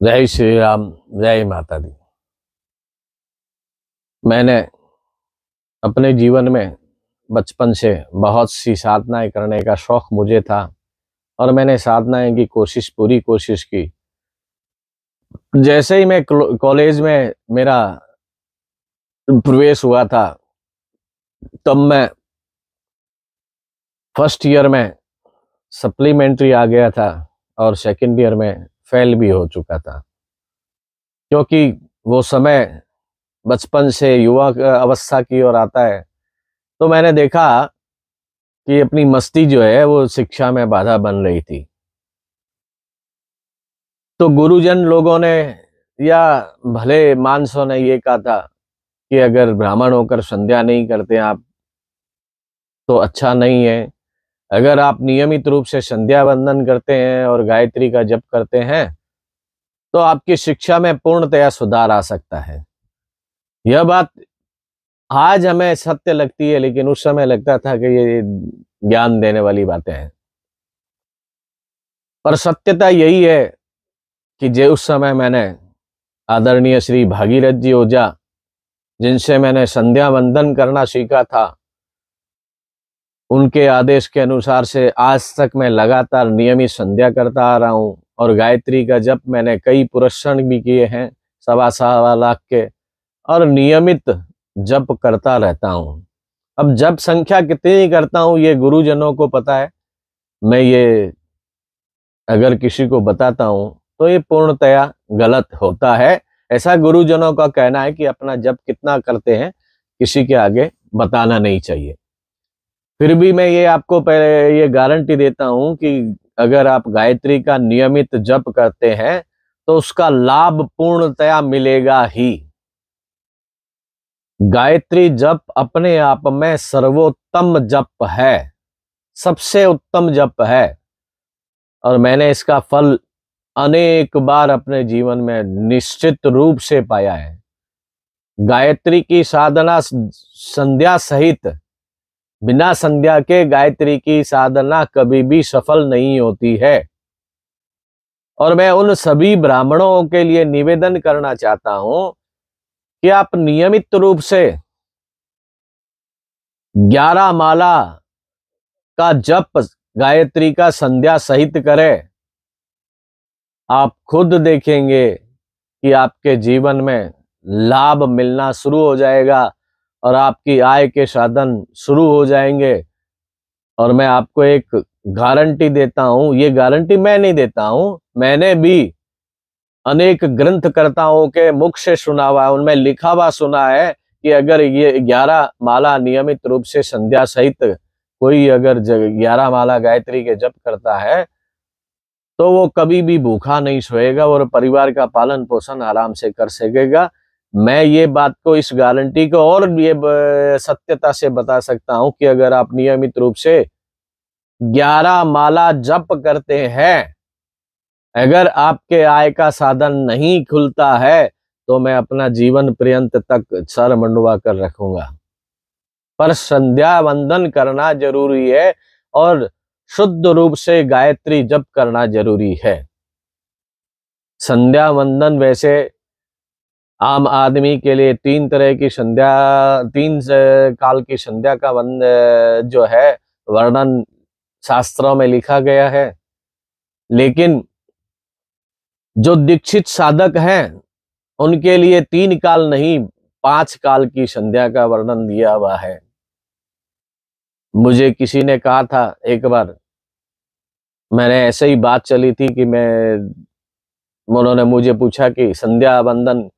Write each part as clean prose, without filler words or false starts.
जय श्री राम, जय माता दी। मैंने अपने जीवन में बचपन से बहुत सी साधनाएं करने का शौक मुझे था और मैंने साधनाएं की पूरी कोशिश की। जैसे ही मैं कॉलेज में मेरा प्रवेश हुआ था, तब मैं फर्स्ट ईयर में सप्लीमेंट्री आ गया था और सेकंड ईयर में फेल भी हो चुका था, क्योंकि वो समय बचपन से युवा अवस्था की ओर आता है। तो मैंने देखा कि अपनी मस्ती जो है वो शिक्षा में बाधा बन रही थी। तो गुरुजन लोगों ने या भले मानसों ने ये कहा था कि अगर ब्राह्मण होकर संध्या नहीं करते आप तो अच्छा नहीं है। अगर आप नियमित रूप से संध्या वंदन करते हैं और गायत्री का जप करते हैं तो आपकी शिक्षा में पूर्णतया सुधार आ सकता है। यह बात आज हमें सत्य लगती है, लेकिन उस समय लगता था कि ये ज्ञान देने वाली बातें हैं। पर सत्यता यही है कि जो उस समय मैंने आदरणीय श्री भागीरथ जी ओझा, जिनसे मैंने संध्या वंदन करना सीखा था, उनके आदेश के अनुसार से आज तक मैं लगातार नियमित संध्या करता आ रहा हूँ और गायत्री का जप मैंने कई पुरस्कार भी किए हैं, 1.25 लाख के, और नियमित जप करता रहता हूँ। अब जप संख्या कितनी करता हूँ ये गुरुजनों को पता है। मैं ये अगर किसी को बताता हूँ तो ये पूर्णतया गलत होता है। ऐसा गुरुजनों का कहना है कि अपना जप कितना करते हैं किसी के आगे बताना नहीं चाहिए। फिर भी मैं ये आपको पहले ये गारंटी देता हूँ कि अगर आप गायत्री का नियमित जप करते हैं तो उसका लाभ पूर्णतया मिलेगा ही। गायत्री जप अपने आप में सर्वोत्तम जप है, सबसे उत्तम जप है, और मैंने इसका फल अनेक बार अपने जीवन में निश्चित रूप से पाया है। गायत्री की साधना संध्या सहित, बिना संध्या के गायत्री की साधना कभी भी सफल नहीं होती है। और मैं उन सभी ब्राह्मणों के लिए निवेदन करना चाहता हूं कि आप नियमित रूप से 11 माला का जप गायत्री का संध्या सहित करें। आप खुद देखेंगे कि आपके जीवन में लाभ मिलना शुरू हो जाएगा और आपकी आय के साधन शुरू हो जाएंगे। और मैं आपको एक गारंटी देता हूं, ये गारंटी मैं नहीं देता हूं, मैंने भी अनेक ग्रंथकर्ताओं के मुख से सुना हुआ है, उनमें लिखा हुआ सुना है कि अगर ये 11 माला नियमित रूप से संध्या सहित कोई अगर 11 माला गायत्री के जप करता है तो वो कभी भी भूखा नहीं सोएगा और परिवार का पालन पोषण आराम से कर सकेगा। मैं ये बात को, इस गारंटी को और ये सत्यता से बता सकता हूं कि अगर आप नियमित रूप से 11 माला जप करते हैं, अगर आपके आय का साधन नहीं खुलता है तो मैं अपना जीवन पर्यंत तक सर मंडवा कर रखूंगा। पर संध्या वंदन करना जरूरी है और शुद्ध रूप से गायत्री जप करना जरूरी है। संध्या वंदन वैसे आम आदमी के लिए 3 तरह की संध्या, 3 काल की संध्या का जो है वर्णन शास्त्रों में लिखा गया है। लेकिन जो दीक्षित साधक हैं उनके लिए 3 काल नहीं, 5 काल की संध्या का वर्णन दिया हुआ है। मुझे किसी ने कहा था एक बार, मैंने ऐसे ही बात चली थी कि उन्होंने मुझे पूछा कि संध्या वंदन,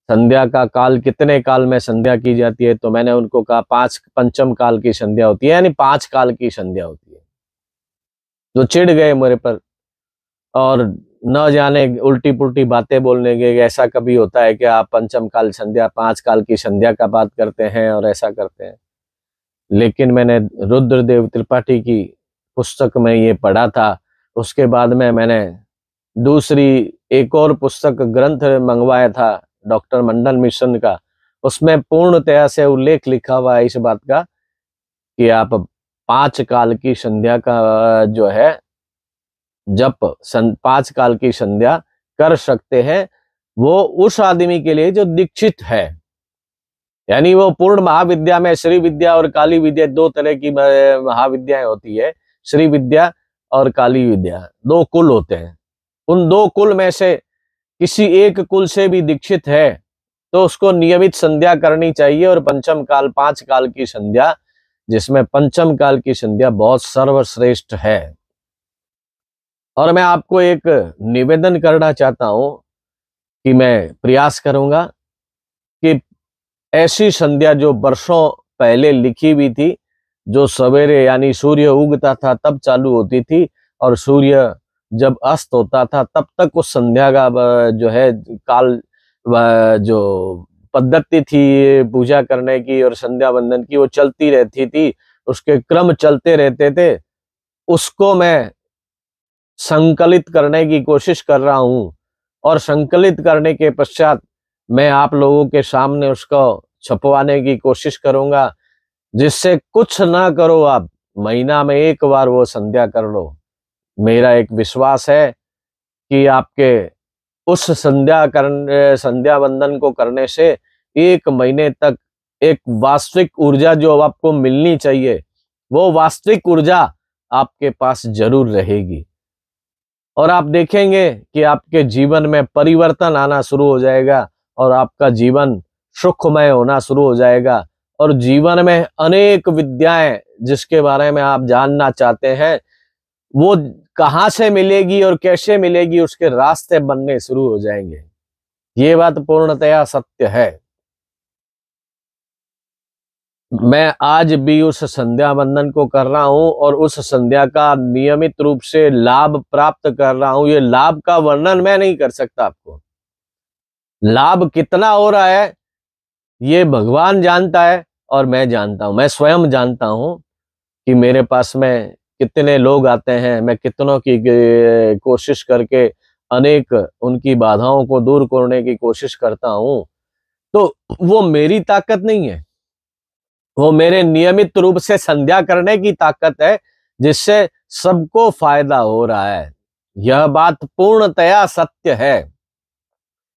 संध्या का काल कितने काल में संध्या की जाती है, तो मैंने उनको कहा 5 पंचम काल की संध्या होती है, यानी 5 काल की संध्या होती है। जो चिढ़ गए मेरे पर और न जाने उल्टी पुल्टी बातें बोलने के, ऐसा कभी होता है कि आप पंचम काल संध्या, 5 काल की संध्या का बात करते हैं और ऐसा करते हैं। लेकिन मैंने रुद्रदेव त्रिपाठी की पुस्तक में ये पढ़ा था। उसके बाद में मैंने दूसरी एक और पुस्तक ग्रंथ मंगवाया था डॉक्टर मंडन मिशन का। उसमें पूर्णतया से उल्लेख लिखा हुआ है इस बात का कि आप 5 काल की संध्या का जो है जप, 5 काल की संध्या कर सकते हैं वो उस आदमी के लिए जो दीक्षित है। यानी वो पूर्ण महाविद्या में श्री विद्या और काली विद्या दो तरह की महाविद्याएं होती है। श्री विद्या और काली विद्या दो कुल होते हैं। उन दो कुल में से किसी एक कुल से भी दीक्षित है तो उसको नियमित संध्या करनी चाहिए। और पंचम काल 5 काल की संध्या, जिसमें पंचम काल की संध्या बहुत सर्वश्रेष्ठ है। और मैं आपको एक निवेदन करना चाहता हूं कि मैं प्रयास करूंगा कि ऐसी संध्या जो वर्षों पहले लिखी हुई थी, जो सवेरे यानी सूर्य उगता था तब चालू होती थी और सूर्य जब अस्त होता था तब तक उस संध्या का जो है काल जो पद्धति थी पूजा करने की और संध्या वंदन की वो चलती रहती थी, उसके क्रम चलते रहते थे। उसको मैं संकलित करने की कोशिश कर रहा हूं और संकलित करने के पश्चात मैं आप लोगों के सामने उसको छपवाने की कोशिश करूंगा, जिससे कुछ ना करो आप महीना में एक बार वो संध्या कर लो। मेरा एक विश्वास है कि आपके उस संध्या वंदन को करने से 1 महीने तक एक वास्तविक ऊर्जा जो आपको मिलनी चाहिए वो वास्तविक ऊर्जा आपके पास जरूर रहेगी। और आप देखेंगे कि आपके जीवन में परिवर्तन आना शुरू हो जाएगा और आपका जीवन सुखमय होना शुरू हो जाएगा। और जीवन में अनेक विद्याएं जिसके बारे में आप जानना चाहते हैं वो कहाँ से मिलेगी और कैसे मिलेगी, उसके रास्ते बनने शुरू हो जाएंगे। ये बात पूर्णतया सत्य है। मैं आज भी उस संध्या वंदन को कर रहा हूं और उस संध्या का नियमित रूप से लाभ प्राप्त कर रहा हूं। ये लाभ का वर्णन मैं नहीं कर सकता आपको। लाभ कितना हो रहा है ये भगवान जानता है और मैं जानता हूं। मैं स्वयं जानता हूं कि मेरे पास में कितने लोग आते हैं, मैं कितनों की कोशिश करके अनेक उनकी बाधाओं को दूर करने की कोशिश करता हूं। तो वो मेरी ताकत नहीं है, वो मेरे नियमित रूप से संध्या करने की ताकत है जिससे सबको फायदा हो रहा है। यह बात पूर्णतया सत्य है।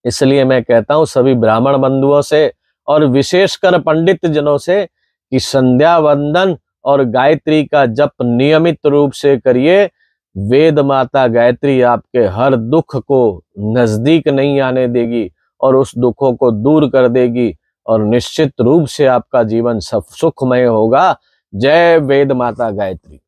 इसलिए मैं कहता हूं सभी ब्राह्मण बंधुओं से और विशेषकर पंडित जनों से कि संध्या वंदन और गायत्री का जप नियमित रूप से करिए। वेद माता गायत्री आपके हर दुख को नजदीक नहीं आने देगी और उस दुखों को दूर कर देगी और निश्चित रूप से आपका जीवन सुखमय होगा। जय वेद माता गायत्री।